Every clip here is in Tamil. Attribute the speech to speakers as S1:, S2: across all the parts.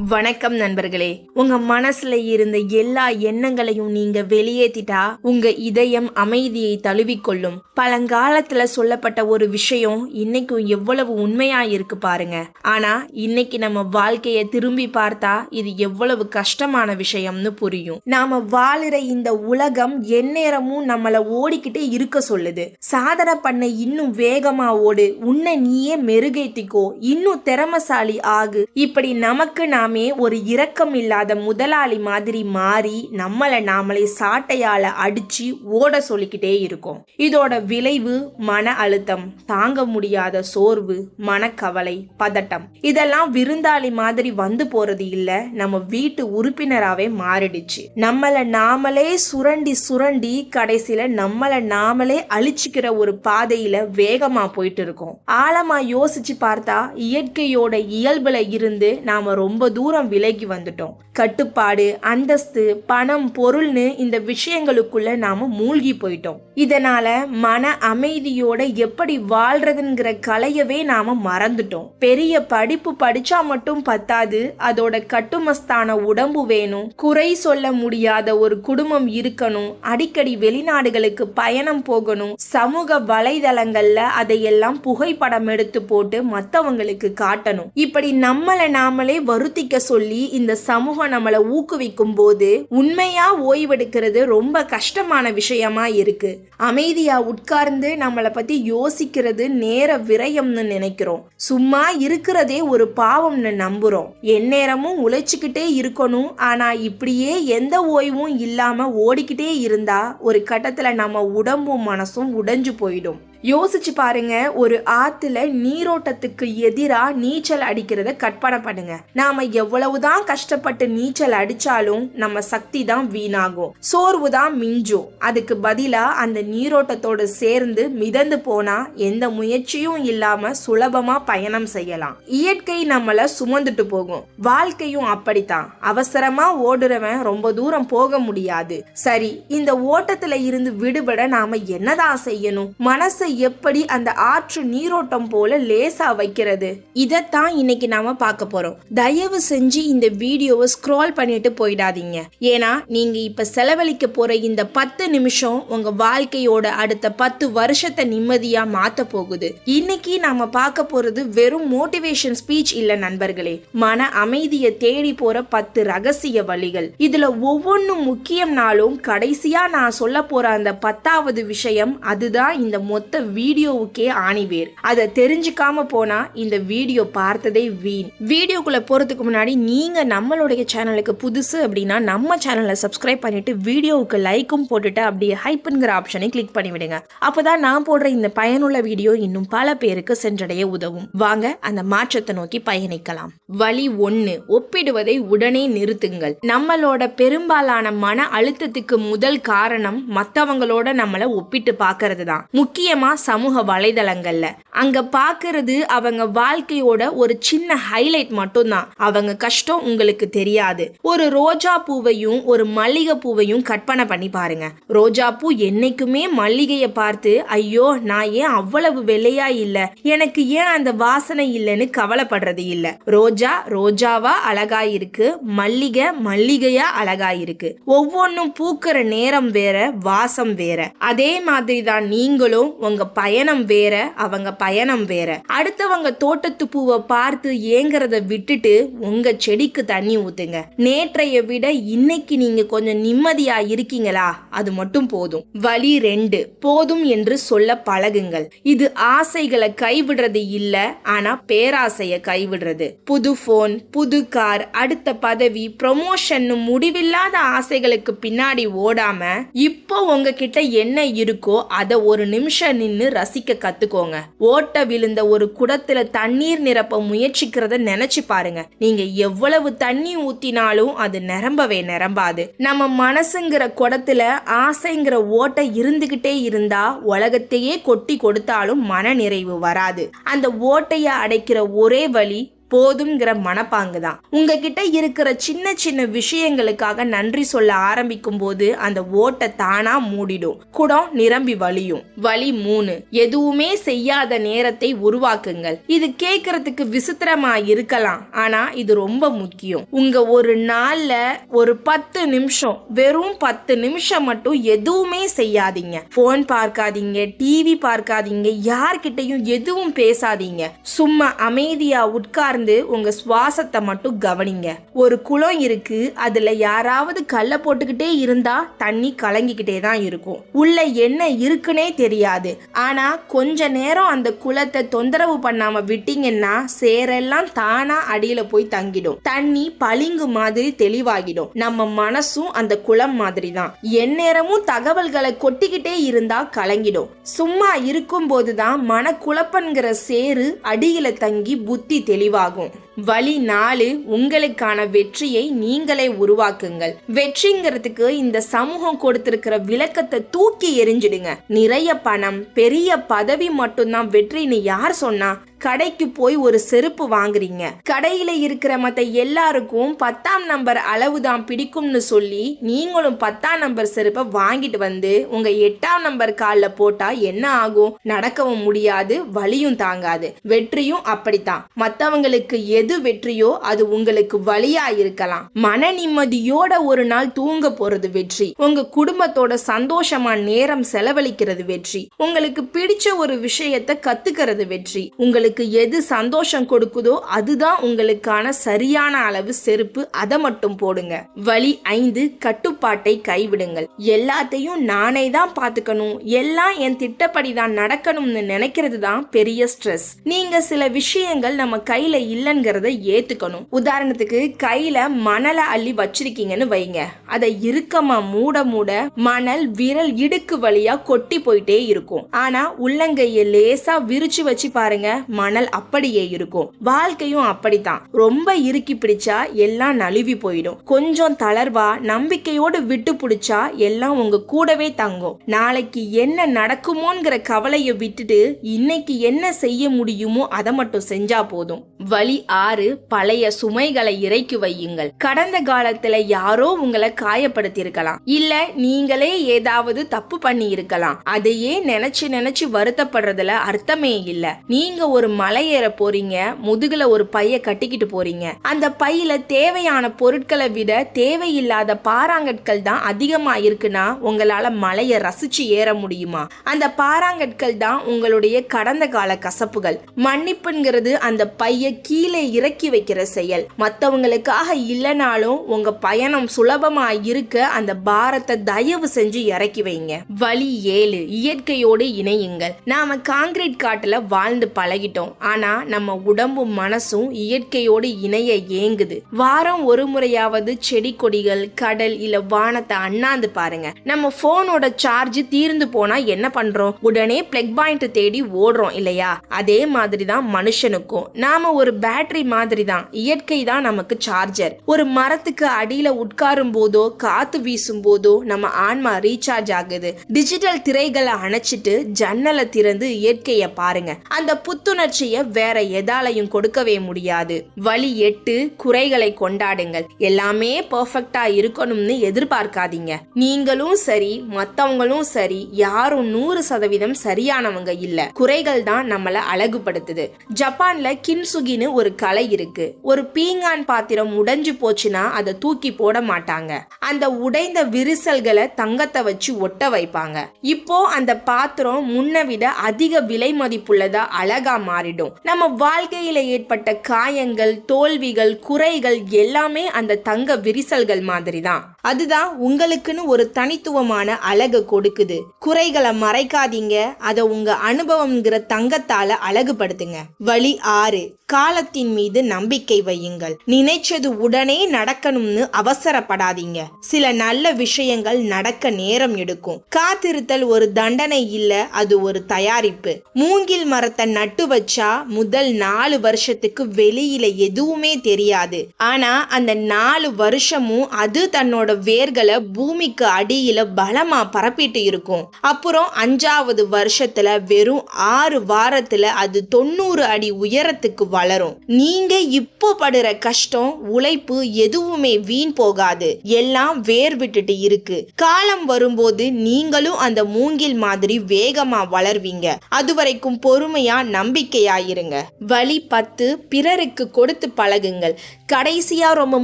S1: வணக்கம் நண்பர்களே. உங்க மனசுல இருந்த எல்லா எண்ணங்களையும் நீங்க வெளியேத்திட்டா உங்க இதயம் அமைதியை தழுவிக்கொள்ளும். பழங்காலத்துல சொல்லப்பட்ட ஒரு விஷயம் இன்னைக்கும் எவ்வளவு உண்மையா இருக்கு பாருங்க. ஆனா இன்னைக்கு நம்ம வாழ்க்கைய திரும்பி பார்த்தா இது எவ்வளவு கஷ்டமான விஷயம்னு புரியும். நாம வாழுற இந்த உலகம் எந்நேரமும் நம்மள ஓடிக்கிட்டே இருக்க சொல்லுது. சாதனை பண்ண இன்னும் வேகமா ஓடு, உன்னை நீயே மெருகேத்திக்கோ, இன்னும் திறமசாலி ஆகு. இப்படி நமக்கு நாமே ஒரு இரக்கம் இல்லாத முதலாளி மாதிரி மாறி நம்மளை நாமளே சாட்டையால அடிச்சு ஓட சொல்லிக்கிட்டே இருக்கோம். இதோட விளைவு மன அழுத்தம், தாங்க முடியாத சோர்வு, மனக்கவலை, பதட்டம். இதெல்லாம் விருந்தாளி மாதிரி வந்து போறது இல்ல, நம்ம வீட்டு உறுப்பினராவே மாறிடுச்சு. நம்மளை நாமளே சுரண்டி சுரண்டி கடைசியில நம்மளை நாமளே அழிச்சுக்கிற ஒரு பாதையில வேகமா போயிட்டு இருக்கோம். ஆழமா யோசிச்சு பார்த்தா இயற்கையோட இயல்புல இருந்து நாம ரொம்ப தூரம் விலகி வந்துட்டோம். கட்டுப்பாடு, அந்தஸ்து, பணம், பொருள்னு இந்த விஷயங்களுக்குள்ள நாம மூழ்கி போயிட்டோம். இதனால மன அமைதியோட எப்படி வாழ்றதுங்கிற கலையவே நாம மறந்துட்டோம். பெரிய படிப்பு படிச்சா மட்டும் பத்தாது, அதோட கட்டுமஸ்தான உடம்பு வேணும். குறை சொல்ல முடியாத ஒரு குடும்பம் இருக்கணும். அடிக்கடி வெளிநாடுகளுக்கு பயணம் போகணும். சமூக வலைதளங்கள்ல அதையெல்லாம் புகைப்படம் எடுத்து போட்டு மத்தவங்களுக்கு காட்டணும். இப்படி நம்மளை நாமளே வருத்திக்க சொல்லி இந்த சமூகம் நம்மளை ஊக்குவிக்கும் போது உண்மையா ஓய்வெடுக்கிறது ரொம்ப கஷ்டமான விஷயமா இருக்கு. அமைதியா உட்கார்ந்து நம்மளை பத்தி யோசிக்கிறது நேர விரயம்னு நினைக்கிறோம். சும்மா இருக்கிறதே ஒரு பாவம்னு நம்புறோம். எந்நேரமும் உழைச்சுக்கிட்டே இருக்கணும். ஆனா இப்படியே எந்த ஓய்வும் இல்லாம ஓடிக்கிட்டே இருந்தா ஒரு கட்டத்துல நம்ம உடம்பும் மனசும் உடைஞ்சு போயிடும். யோசிச்சு பாருங்க, ஒரு ஆத்துல நீரோட்டத்துக்கு எதிரா நீச்சல் அடிக்கிறத கற்பனை பண்ணுங்க. நாம எவ்வளவுதான் கஷ்டப்பட்டு நீச்சல் அடிச்சாலும் நம்ம சக்தி தான் வீணாகும், சோர்வு தான் மிஞ்சும். அதுக்கு பதிலா அந்த நீரோட்டத்தோடு சேர்ந்து மிதந்து போனா எந்த முயற்சியும் இல்லாம சுலபமா பயணம் செய்யலாம். இயற்கை நம்மள சுமந்துட்டு போகும். வாழ்க்கையும் அப்படித்தான். அவசரமா ஓடுறவன் ரொம்ப தூரம் போக முடியாது. சரி, இந்த ஓட்டத்துல இருந்து விடுபட நாம என்னதான் செய்யணும்? மனசை எப்படி அந்த ஆற்று நீரோட்டம் போல லேசா வைக்கிறது? இதத்தான் இன்னைக்கு நாம பார்க்க போறோம். தயவு செஞ்சு இந்த வீடியோவை ஸ்க்ரால் பண்ணிட்டு போயிடாதீங்க. ஏன்னா நீங்க இப்ப செலவழிக்க போற இந்த 10 நிமிஷம் உங்க வாழ்க்கையோட அடுத்த 10 வருஷத்தை நிம்மதியா மாத்த போகுது. இன்னைக்கு நாம பார்க்க போறது வெறும் மோட்டிவேஷன் ஸ்பீச் இல்ல நண்பர்களே, மன அமைதியை தேடி போற 10 ரகசிய வழிகள். இதுல ஒவ்வொன்றும் முக்கியம்னாலும் கடைசியா நான் சொல்ல போற அந்த 10வது விஷயம் அதுதான் இந்த மொத்த வீடியோவுக்கே ஆணிவேர். அதை தெரிஞ்சுக்காம போனா இந்த வீடியோ பார்த்ததே வீண். வீடியோக்குள்ள போறதுக்கு முன்னாடி நீங்க நம்மளுடைய சேனலுக்கு புதுசு அப்படின்னா நம்ம சேனலை சப்ஸ்கிரைப் பண்ணிட்டு வீடியோவுக்கு லைக்கும் போட்டுட்டு அப்படியே ஹைப்ங்கிற ஆப்ஷனை கிளிக் பண்ணி விடுங்க. அப்பதான் நான் போடுற இந்த பயனுள்ள வீடியோ இன்னும் பல பேருக்கு சென்றடைய உதவும். வாங்க அந்த மாற்றத்தை நோக்கி பயணிக்கலாம். வழி 1, ஒப்பிடுவதை உடனே நிறுத்துங்கள். நம்மளோட பெரும்பாலான மன அழுத்தத்துக்கு முதல் காரணம் மத்தவங்களோட நம்மளை ஒப்பிட்டு பார்க்கறது தான். முக்கியமா சமூக வலைதளங்கள்ல அங்க பாக்குறது அவங்க வாழ்க்கையோட ஒரு சின்ன ஹைலைட் மட்டும்தான். அவங்க கஷ்டம் உங்களுக்கு தெரியாது. ஒரு ரோஜா பூவையும் ஒரு மல்லிகை பூவையும் கற்பனை பண்ணி பாருங்க. ரோஜா பூ என்னைக்குமே மல்லிகைய பார்த்து ஐயோ நான் ஏன் அவ்வளவு வெள்ளையா இல்ல, எனக்கு ஏன் அந்த வாசனை இல்லைன்னு கவலைப்படுறது இல்ல. ரோஜா ரோஜாவா அழகா இருக்கு, மல்லிகை மல்லிகையா அழகா இருக்கு. ஒவ்வொன்னும் பூக்கிற நேரம் வேற, வாசம் வேற. அதே மாதிரி தான் நீங்களும் உங்க பயணம் வேற, அவங்க பயணம் வேற. அடுத்தவங்க தோட்டத்து பூவை பார்த்து ஏங்கறத விட்டுட்டு உங்க செடிக்கு தண்ணி ஊத்துங்க. நேற்றைய விட இன்னைக்கு நீங்க கொஞ்சம் நிம்மதியா இருக்கீங்களா? அது மட்டும் போதும். வழி 2, போதும் என்று சொல்ல பழகுங்கள். இது ஆசைகளை கைவிடுறது இல்ல, ஆனா பேராசைய கைவிடுறது. புது போன், புது கார், அடுத்த பதவி, ப்ரமோஷன், முடிவில்லாத ஆசைகளுக்கு பின்னாடி ஓடாம இப்போ உங்ககிட்ட என்ன இருக்கோ அதை ஒரு நிமிஷம் நின்னு ரசிக்க கத்துக்கோங்க. ஓட்ட விழுந்த ஒரு குடத்துல தண்ணீர் நிரப்ப முயற்சிக்கிறத நினைச்சு பாருங்க. நீங்க எவ்வளவு தண்ணி ஊத்தினாலும் அது நிரம்பவே நிரம்பாது. நம்ம மனசுங்கிற குடத்துல ஆசைங்கிற ஓட்டை இருந்துகிட்டே இருந்தா உலகத்தையே கொட்டி கொடுத்தாலும் மன நிறைவு வராது. அந்த ஓட்டைய அடைக்கிற ஒரே வழி போதுங்கிற மனப்பாங்கு தான். உங்ககிட்ட இருக்கிற சின்ன சின்ன விஷயங்களுக்காக நன்றி சொல்ல ஆரம்பிக்கும் போது அந்த ஓட்டை தானா மூடிடும், குடம் நிரம்பி வழியும். வழி 3, எதுவுமே செய்யாத நேரத்தை உருவாக்குங்கள். இது கேட்கறதுக்கு விசித்திரமா இருக்கலாம், ஆனா இது ரொம்ப முக்கியம். உங்க ஒரு நாள்ல ஒரு 10 நிமிஷம், வெறும் 10 நிமிஷம் மட்டும் எதுவுமே செய்யாதீங்க. போன் பார்க்காதீங்க, டிவி பார்க்காதீங்க, யார்கிட்டையும் எதுவும் பேசாதீங்க. சும்மா அமைதியா உட்கார்ந்து உங்க சுவாசத்தை மட்டும் கவனிங்க. ஒரு குளம் இருக்கு, அதுல யாராவது கல்ல போட்டுக்கிட்டே இருந்தா தண்ணி கலங்கிக்கிட்டே தான் இருக்கும். உள்ள என்ன இருக்குன்னே தெரியாது. ஆனா கொஞ்ச நேரம் அந்த குளத்தை தொந்தரவு பண்ணாம விட்டீங்கன்னா சேரெல்லாம் தானா அடியில போய் தங்கிடும். தண்ணி பளிங்கு மாதிரி தெளிவாகிடும். நம்ம மனசும் அந்த குளம் மாதிரி தான். எந்நேரமும் தகவல்களை கொட்டிக்கிட்டே இருந்தா கலங்கிடும். சும்மா இருக்கும் போதுதான் மனக்குழப்பங்கிற சேரு அடியில தங்கி புத்தி தெளிவாகும். வழி 4, உங்களுக்கான வெற்றியை நீங்களே உருவாக்குங்கள். வெற்றிங்கிறதுக்கு இந்த சமூகம் கொடுத்திருக்கிற விளக்கத்தை தூக்கி எறிஞ்சிடுங்க. நிறைய பணம், பெரிய பதவி மட்டும்தான் வெற்றின்னு யார் சொன்னா? கடைக்கு போய் ஒரு செருப்பு வாங்குறீங்க, கடையில இருக்கிற மத்த எல்லாருக்கும் 10ஆம் நம்பர் அளவு தான் பிடிக்கும்னு சொல்லி நீங்களும் 10ஆம் நம்பர் செருப்பை வாங்கிட்டு வந்து உங்க 8ஆம் நம்பர் கால்ல போட்டா என்ன ஆகும்? நடக்கவும் முடியாது, வலியும் தாங்காது. வெற்றியும் அப்படித்தான். மத்தவங்களுக்கு எது வெற்றியோ அது உங்களுக்கு வலியா இருக்கலாம். மன நிம்மதியோட ஒரு நாள் தூங்க போறது வெற்றி. உங்க குடும்பத்தோட சந்தோஷமா நேரம் செலவழிக்கிறது வெற்றி. உங்களுக்கு பிடிச்ச ஒரு விஷயத்தை கத்துக்கிறது வெற்றி. உங்களுக்கு எது சந்தோஷம் கொடுக்குதோ அதுதான் உங்களுக்கான சரியான அளவு செருப்பு. அதை மட்டும் போடுங்க. வழி 5, கட்டுப்பாட்டை கைவிடுங்கள். எல்லாத்தையும் நானே தான் பாத்துக்கணும், எல்லாம் என் திட்டப்படி தான் நடக்கணும்னு நினைக்கிறது தான் பெரிய ஸ்ட்ரெஸ். நீங்க சில விஷயங்கள் நம்ம கையில இல்லைங்கிறத ஏத்துக்கணும். உதாரணத்துக்கு கையில மணலை அள்ளி வச்சிருக்கீங்கன்னு வைங்க, அதை இறுக்கமா மூட மூட மணல் விரல் இடுக்கு வழியா கொட்டி போயிட்டே இருக்கும். ஆனா உள்ளங்கைய லேசா விரிச்சு வச்சு பாருங்க, மணல் அப்படியே இருக்கும். வாழ்க்கையும் அப்படித்தான். ரொம்ப இறுக்கி பிடிச்சா எல்லாம் நழுவி போயிடும். கொஞ்சம் தளர்வா நம்பிக்கையோடு விட்டு பிடிச்சா எல்லாம் உங்க கூடவே தங்கும். நாளைக்கு என்ன நடக்குமோங்கிற கவலையை விட்டுட்டு இன்னைக்கு என்ன செய்ய முடியுமோ அதை மட்டும் செஞ்சா போதும். வழி 6, பழைய சுமைகளை இறக்கி வையுங்கள். கடந்த காலத்துல யாரோ உங்களை காயப்படுத்தி இருக்கலாம், இல்ல நீங்களே ஏதாவது தப்பு பண்ணி இருக்கலாம். அதையே நினைச்சு நினைச்சு வருத்தப்படுறதுல அர்த்தமே இல்ல. நீங்க ஒரு மலை ஏற போறீங்க, முதுகுல ஒரு பைய கட்டிக்கிட்டு போறீங்க. அந்த பையில தேவையான பொருட்களை விட தேவையில்லாத பாறாங்கற்கள் தான் அதிகமா இருக்குன்னா உங்களால மலையை ரசிச்சு ஏற முடியுமா? அந்த பாறாங்கற்கள் தான் உங்களுடைய கடந்த கால கசப்புகள். மன்னிப்புங்கிறது அந்த பைய கீழே இறக்கி வைக்கிற செயல். மத்தவங்களுக்காக இல்லைனாலும் உங்க பயணம் சுலபமா இருக்க அந்த பாரத்தை தயவு செஞ்சு இறக்கி வைங்க. வழி 7, இயற்கையோடு இணையுங்கள். நாம காங்கிரீட் காட்டுல வாழ்ந்து பழகிட்டோம், ஆனா நம்ம உடம்பும் மனசும் இயற்கையோடு இணைய ஏங்குது. வாரம் ஒரு முறையாவது செடி கொடிகள், கடல் இல்ல வானத்தை அண்ணாந்து பாருங்க. நம்ம போனோட சார்ஜ் தீர்ந்து போனா என்ன பண்றோம்? உடனே பிளக் பாயிண்ட் தேடி ஓடுறோம் இல்லையா? அதே மாதிரிதான் மனுஷனுக்கும். நாம ஒரு பேட்டரி மாதிரி தான். இயற்கை தான் நமக்கு சார்ஜர். ஒரு மரத்துக்கு அடியில உட்காரும் போதோ காத்து வீசும் போதோ நம்ம ஆன்மா ரீசார்ஜ் ஆகுது. டிஜிட்டல் திரைகளை அணைச்சிட்டு ஜன்னலை திறந்து இயற்கைய பாருங்க. அந்த புத்துணர்ச்சிய வேற எதாலையும் கொடுக்கவே முடியாது. வழி 8, குறைகளை கொண்டாடுங்கள். எல்லாமே பெர்ஃபெக்ட்டா இருக்கணும்னு எதிர்பார்க்காதீங்க. நீங்களும் சரி, மத்தவங்களும் சரி, யாரும் 100% சரியானவங்க இல்ல. குறைகள் தான் நம்மள அழகுபடுத்துது. ஜப்பான்ல கின்சுகின்னு ஒரு கலை இருக்கு. ஒரு பீங்கான் பாத்திரம் உடைஞ்சு போச்சுன்னா அதை தூக்கி போட மாட்டாங்க. அந்த உடைந்த விரிசல்களை தங்கத்தை வச்சு ஒட்ட வைப்பாங்க. இப்போ அந்த பாத்திரம் முன்ன விட அதிக விலை மதிப்புள்ளதா அழகா மாறிடும். நம்ம வாழ்க்கையில ஏற்பட்ட காயங்கள், தோல்விகள், குறைகள் எல்லாமே அந்த தங்க விரிசல்கள் மாதிரி தான். அதுதான் உங்களுக்குன்னு ஒரு தனித்துவமான அழகு கொடுக்குது. குறைகளை மறைக்காதீங்க, அதை உங்க அனுபவம்ங்கிற தங்கத்தால அழகுபடுத்துங்க. வழி 6, காலத்தின் மீது நம்பிக்கை வையுங்கள். நினைச்சது உடனே நடக்கணும்னு அவசரப்படாதீங்க. சில நல்ல விஷயங்கள் நடக்க நேரம் எடுக்கும். காத்திருத்தல் ஒரு தண்டனை இல்ல, அது ஒரு தயாரிப்பு. மூங்கில் மரத்தை நட்டு வச்சா முதல் 4 வருஷத்துக்கு வெளியில எதுவுமே தெரியாது. ஆனா அந்த 4 வருஷமும் அது தன்னோட வேர்களை பூமிக்கு அடியில பலமா பரப்பிட்டு இருக்கும். அப்புறம் 5வது வருஷத்துல வெறும் 6 வாரத்துல அது 90 அடி உயரத்துக்கு வளரும். நீங்க இப்போ படுற கஷ்டம் உழைப்பு எதுவுமே வீண் போகாது. எல்லாம் வேர் விட்டுட்டு இருக்கு. காலம் வரும்போது நீங்களும் அந்த மூங்கில் மாதிரி வேகமா வளர்வீங்க. அது வரைக்கும் பொறுமையா நம்பிக்கையாயிருங்க. வழி 10, பிறருக்கு கொடுத்து பழகுங்கள். கடைசியா ரொம்ப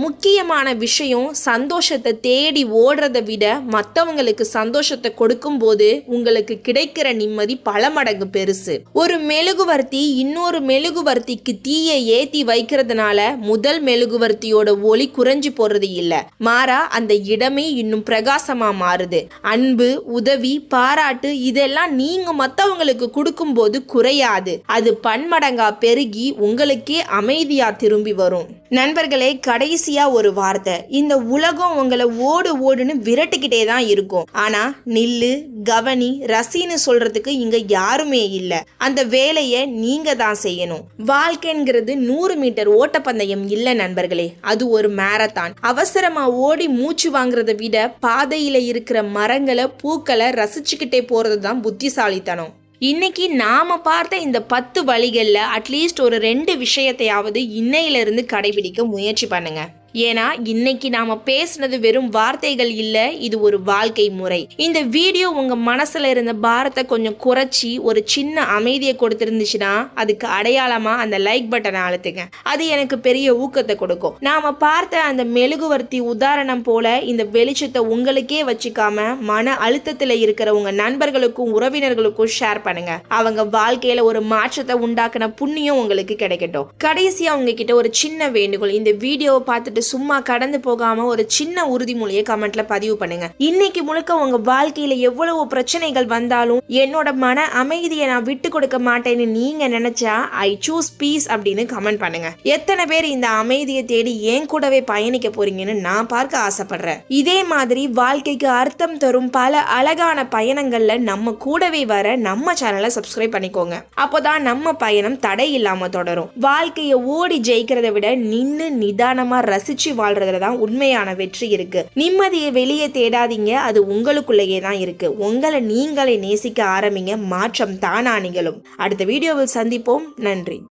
S1: முக்கியமான விஷயம், சந்தோஷத்தை தேடி ஓடுறதை விட மற்றவங்களுக்கு சந்தோஷத்தை கொடுக்கும் போது உங்களுக்கு கிடைக்கிற நிம்மதி பல மடங்கு பெருசு. ஒரு மெழுகுவர்த்தி இன்னொரு மெழுகுவர்த்திக்கு தீயை ஏத்தி வைக்கிறதுனால முதல் மெழுகுவர்த்தியோட ஒளி குறைஞ்சு போறது இல்ல, மாறா அந்த இடமே இன்னும் பிரகாசமா மாறுது. அன்பு, உதவி, பாராட்டு இதெல்லாம் நீங்க மற்றவங்களுக்கு கொடுக்கும் போது குறையாது, அது பன்மடங்கா பெருகி உங்களுக்கே அமைதியா திரும்பி வரும். நண்பர்களே, கடைசியா ஒரு வார்த்தை, இந்த உலகம் உங்களை ஓடுன்னு விரட்டிக்கிட்டே தான் இருக்கும். ஆனா நில்லு, கவனி, ரசின்னு சொல்றதுக்கு இங்க யாருமே இல்ல. அந்த வேலையை நீங்க தான் செய்யணும். வாழ்க்கைங்கிறது 100 மீட்டர் ஓட்டப்பந்தயம் இல்ல நண்பர்களே, அது ஒரு மாரத்தான். அவசரமா ஓடி மூச்சு வாங்குறதை விட பாதையில இருக்கிற மரங்களை, பூக்களை ரசிச்சுக்கிட்டே போறது தான் புத்திசாலித்தனம். இன்னைக்கு நாம பார்த்த இந்த 10 வழிகள்ல அட்லீஸ்ட் ஒரு 2 விஷயத்தையாவது இன்னையிலிருந்து கடைபிடிக்க முயற்சி பண்ணுங்க. ஏன்னா இன்னைக்கு நாம பேசுனது வெறும் வார்த்தைகள் இல்ல, இது ஒரு வாழ்க்கை முறை. இந்த வீடியோ உங்க மனசுல இருந்த பாரத்தை கொஞ்சம் குறைச்சி ஒரு சின்ன அமைதியை கொடுத்திருந்துச்சுன்னா அதுக்கு அடையாளமா அந்த லைக் பட்டனை அழுத்துங்க. அது எனக்கு பெரிய ஊக்கத்தை கொடுக்கும். நாம பார்த்த அந்த மெழுகுவர்த்தி உதாரணம் போல இந்த வெளிச்சத்தை உங்களுக்கே வச்சுக்காம மன அழுத்தத்துல இருக்கிற உங்க நண்பர்களுக்கும் உறவினர்களுக்கும் ஷேர் பண்ணுங்க. அவங்க வாழ்க்கையில ஒரு மாற்றத்தை உண்டாக்குன புண்ணியம் உங்களுக்கு கிடைக்கட்டும். கடைசியா உங்ககிட்ட ஒரு சின்ன வேண்டுகோள், இந்த வீடியோவை பார்த்துட்டு சும்மா கடந்து போகாம ஒரு சின்ன உறுதிமொழியை கமெண்ட்ல பதிவு பண்ணுங்க. இன்னைக்கு முழுக்க உங்க வாழ்க்கையில எவ்வளவு பிரச்சனைகள் வந்தாலும் என்னோட மன அமைதியை நான் விட்டு கொடுக்க மாட்டேன்னு நீங்க நினைச்சா ஐ சூஸ் பீஸ் அப்படின்னு கமெண்ட் பண்ணுங்க. எத்தனை பேர் இந்த அமைதியை தேடி என் கூடவே பயணிக்க போறீங்கன்னு நான் பார்க்க ஆசைப்படுறேன். இதே மாதிரி வாழ்க்கைக்கு அர்த்தம் தரும் பல அழகான பயணங்கள்ல நம்ம கூடவே வர நம்ம சேனலை சப்ஸ்கிரைப் பண்ணிக்கோங்க. அப்போதான் நம்ம பயணம் தடை இல்லாம தொடரும். வாழ்க்கையை ஓடி ஜெயிக்கிறத விட நின்னு நிதானமா ரசிச்சு வாழ்றதுல தான் உண்மையான வெற்றி இருக்கு. நிம்மதியை வெளியே தேடாதீங்க, அது உங்களுக்குள்ளேயே தான் இருக்கு. உங்களை நீங்களே நேசிக்க ஆரம்பிங்க, மாற்றம் தானா நிகழும். அடுத்த வீடியோவில் சந்திப்போம். நன்றி.